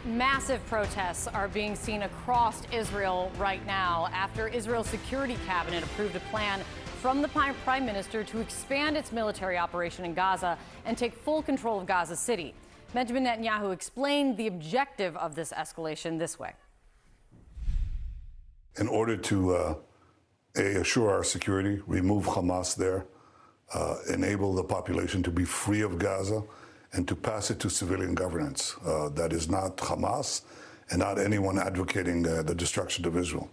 Massive protests are being seen across Israel right now after Israel's security cabinet approved a plan from the prime minister to expand its military operation in Gaza and take full control of Gaza City. Benjamin Netanyahu explained the objective of this escalation this way. In order to assure our security, remove Hamas there, enable the population to be free of Gaza, and to pass it to civilian governance. That is not Hamas and not anyone advocating the destruction of Israel.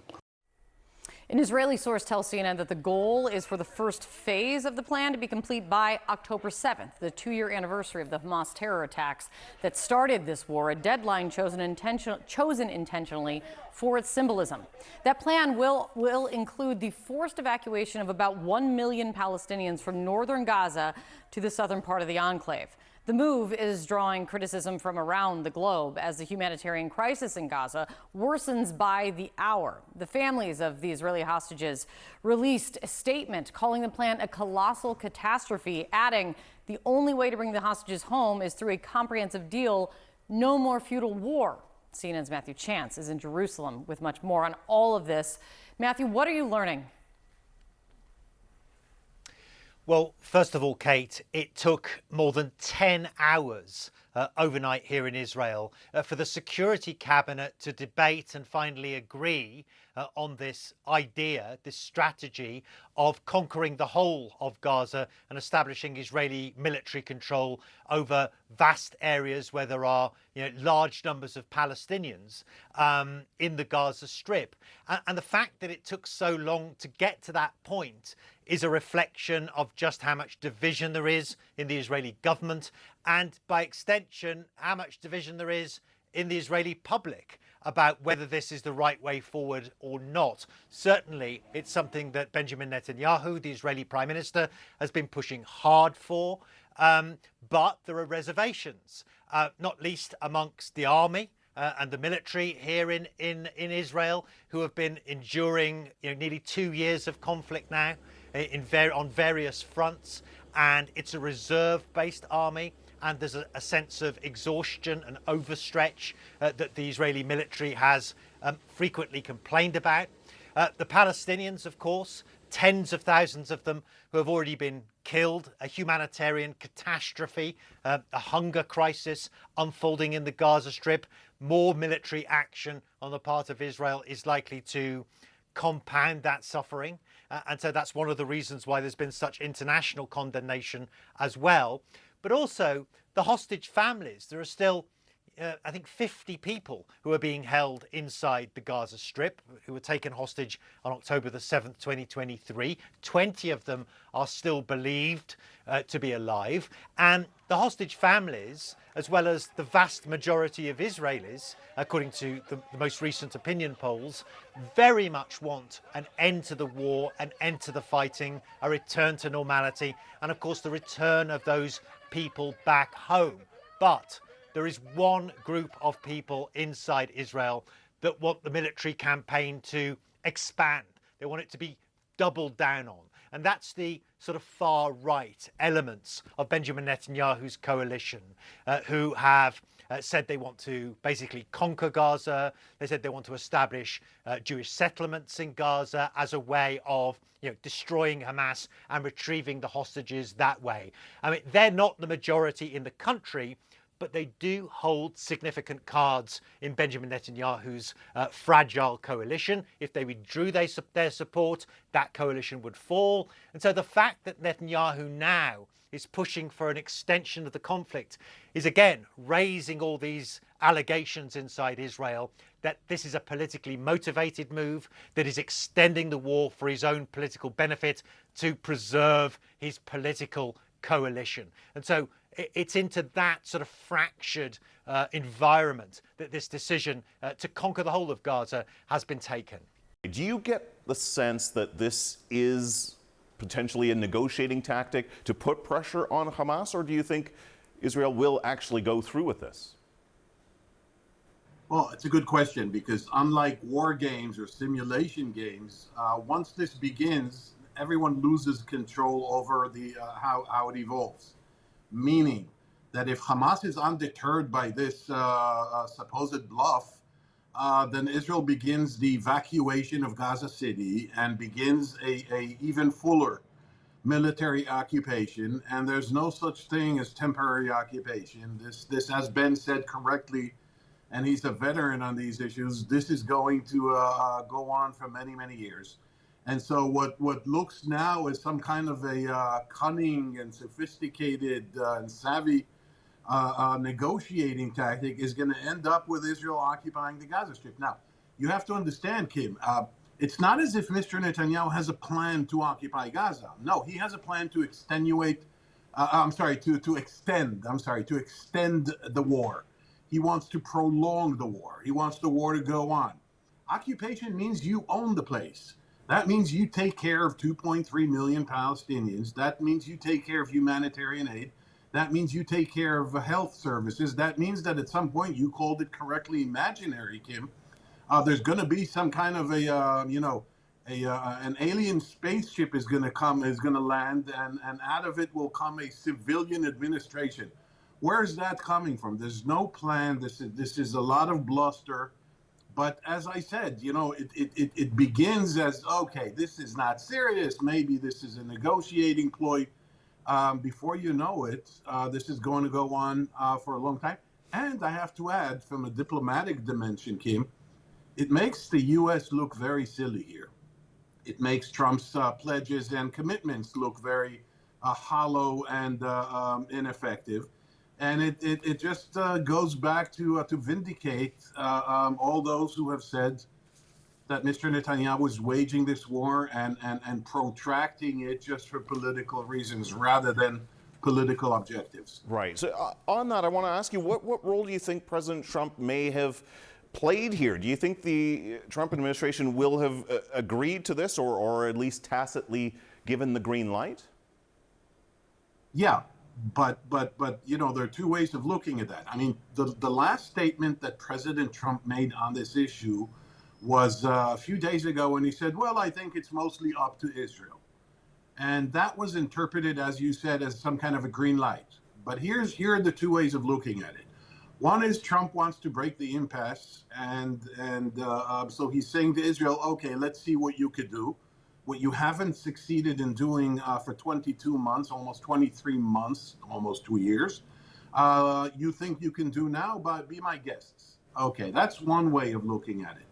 An Israeli source tells CNN that the goal is for the first phase of the plan to be complete by October 7th, the two-year anniversary of the Hamas terror attacks that started this war, a deadline chosen intentionally for its symbolism. That plan will include the forced evacuation of about 1 million Palestinians from northern Gaza to the southern part of the enclave. The move is drawing criticism from around the globe as the humanitarian crisis in Gaza worsens by the hour. The families of the Israeli hostages released a statement calling the plan a colossal catastrophe, adding the only way to bring the hostages home is through a comprehensive deal, no more futile war. CNN's Matthew Chance is in Jerusalem with much more on all of this. Matthew, what are you learning? Well, first of all, Kate, it took more than 10 hours overnight here in Israel for the Security Cabinet to debate and finally agree on this idea, this strategy of conquering the whole of Gaza and establishing Israeli military control over vast areas where there are large numbers of Palestinians in the Gaza Strip. And the fact that it took so long to get to that point is a reflection of just how much division there is in the Israeli government and, by extension, how much division there is in the Israeli public about whether this is the right way forward or not. Certainly, it's something that Benjamin Netanyahu, the Israeli Prime Minister, has been pushing hard for. But there are reservations, not least amongst the army and the military here in Israel, who have been enduring nearly 2 years of conflict now on various fronts. And it's a reserve-based army. And there's a sense of exhaustion and overstretch that the Israeli military has frequently complained about. The Palestinians, of course, tens of thousands of them who have already been killed, a humanitarian catastrophe, a hunger crisis unfolding in the Gaza Strip. More military action on the part of Israel is likely to compound that suffering. And so that's one of the reasons why there's been such international condemnation as well. But also the hostage families. There are still, I think, 50 people who are being held inside the Gaza Strip, who were taken hostage on October the 7th, 2023. 20 of them are still believed to be alive. And the hostage families, as well as the vast majority of Israelis, according to the most recent opinion polls, very much want an end to the war, an end to the fighting, a return to normality, and of course the return of those people back home. But there is one group of people inside Israel that want the military campaign to expand. They want it to be doubled down on. And that's the sort of far right elements of Benjamin Netanyahu's coalition, who have said they want to basically conquer Gaza. They said they want to establish Jewish settlements in Gaza as a way of destroying Hamas and retrieving the hostages that way. I mean, they're not the majority in the country, but they do hold significant cards in Benjamin Netanyahu's fragile coalition. If they withdrew their support, that coalition would fall. And so the fact that Netanyahu now is pushing for an extension of the conflict is again raising all these allegations inside Israel that this is a politically motivated move, that is extending the war for his own political benefit to preserve his political coalition. And so it's into that sort of fractured environment that this decision to conquer the whole of Gaza has been taken. Do you get the sense that this is potentially a negotiating tactic to put pressure on Hamas, or do you think Israel will actually go through with this? Well, it's a good question, because unlike war games or simulation games, once this begins, everyone loses control over the how it evolves. Meaning, that if Hamas is undeterred by this supposed bluff, then Israel begins the evacuation of Gaza City and begins a even fuller military occupation. And there's no such thing as temporary occupation. This has been said correctly, and he's a veteran on these issues. This is going to go on for many, many years. And so what looks now is some kind of a cunning and sophisticated and savvy negotiating tactic is going to end up with Israel occupying the Gaza Strip. Now, you have to understand, Kim, it's not as if Mr. Netanyahu has a plan to occupy Gaza. No, he has a plan to extend the war. He wants to prolong the war. He wants the war to go on. Occupation means you own the place. That means you take care of 2.3 million Palestinians. That means you take care of humanitarian aid. That means you take care of health services. That means that at some point, you called it correctly imaginary, Kim, there's going to be some kind of an alien spaceship is going to land, and out of it will come a civilian administration. Where's that coming from? There's no plan. This is a lot of bluster. But as I said, it begins as, okay, this is not serious. Maybe this is a negotiating ploy. Before you know it, this is going to go on for a long time. And I have to add, from a diplomatic dimension, Kim, it makes the U.S. look very silly here. It makes Trump's pledges and commitments look very hollow and ineffective. And it just goes back to vindicate all those who have said that Mr. Netanyahu is waging this war and protracting it just for political reasons rather than political objectives. Right. So on that, I want to ask you, what role do you think President Trump may have played here? Do you think the Trump administration will have agreed to this or at least tacitly given the green light? Yeah. But there are two ways of looking at that. I mean, the last statement that President Trump made on this issue was a few days ago when he said, well, I think it's mostly up to Israel. And that was interpreted, as you said, as some kind of a green light. But here are the two ways of looking at it. One is Trump wants to break the impasse, and so he's saying to Israel, okay, let's see what you could do. What you haven't succeeded in doing for 22 months, almost 23 months, almost 2 years, you think you can do now, but be my guests. Okay, that's one way of looking at it.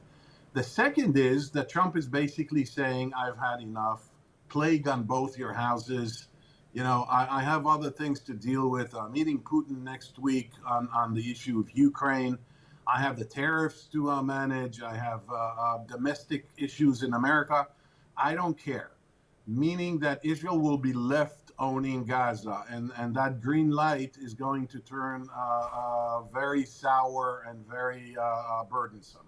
The second is that Trump is basically saying, I've had enough, plague on both your houses. I have other things to deal with. I'm meeting Putin next week on the issue of Ukraine. I have the tariffs to manage. I have domestic issues in America. I don't care, meaning that Israel will be left owning Gaza, and that green light is going to turn very sour and very burdensome.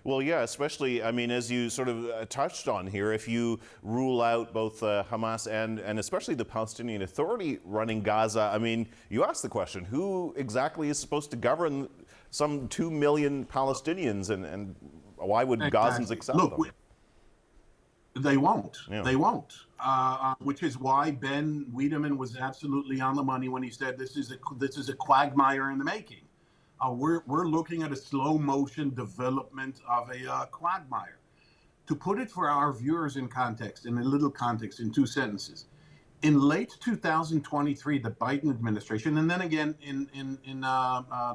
Well, yeah, especially, I mean, as you sort of touched on here, if you rule out both Hamas and especially the Palestinian Authority running Gaza, I mean, you ask the question, who exactly is supposed to govern some 2 million Palestinians, and why would Gazans accept them? They won't. Yeah. They won't. Which is why Ben Wiedemann was absolutely on the money when he said this is a quagmire in the making. We're looking at a slow motion development of a quagmire. To put it for our viewers in context, in a little context, in two sentences, in late 2023, the Biden administration, and then again in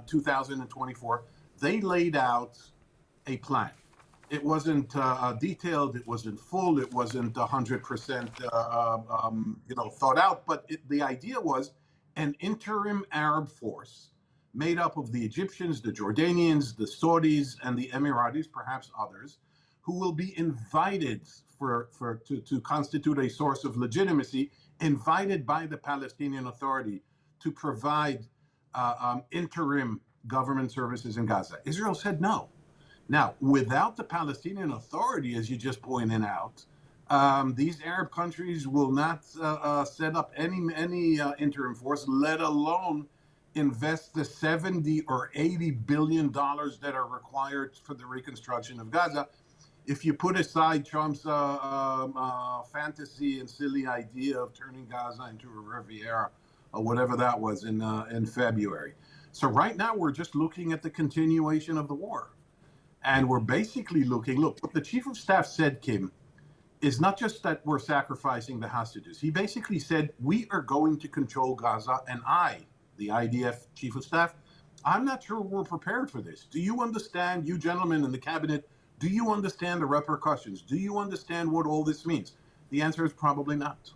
2024, they laid out a plan. It wasn't detailed, it wasn't full, it wasn't 100% thought out, but the idea was an interim Arab force made up of the Egyptians, the Jordanians, the Saudis, and the Emiratis, perhaps others, who will be invited to constitute a source of legitimacy, invited by the Palestinian Authority to provide interim government services in Gaza. Israel said no. Now, without the Palestinian Authority, as you just pointed out, these Arab countries will not set up any interim force, let alone invest the 70 or 80 billion dollars that are required for the reconstruction of Gaza. If you put aside Trump's fantasy and silly idea of turning Gaza into a Riviera whatever that was in February. So right now we're just looking at the continuation of the war, and we're basically looking. Look, what the chief of staff said, Kim, is not just that we're sacrificing the hostages. He basically said we are going to control Gaza, and I, the IDF chief of staff, I'm not sure we're prepared for this. Do you understand, you gentlemen in the cabinet? Do you understand the repercussions? Do you understand what all this means? The answer is probably not.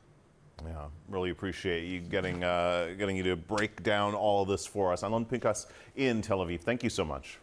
Yeah, really appreciate you getting you to break down all of this for us. Alon Pinkas in Tel Aviv. Thank you so much.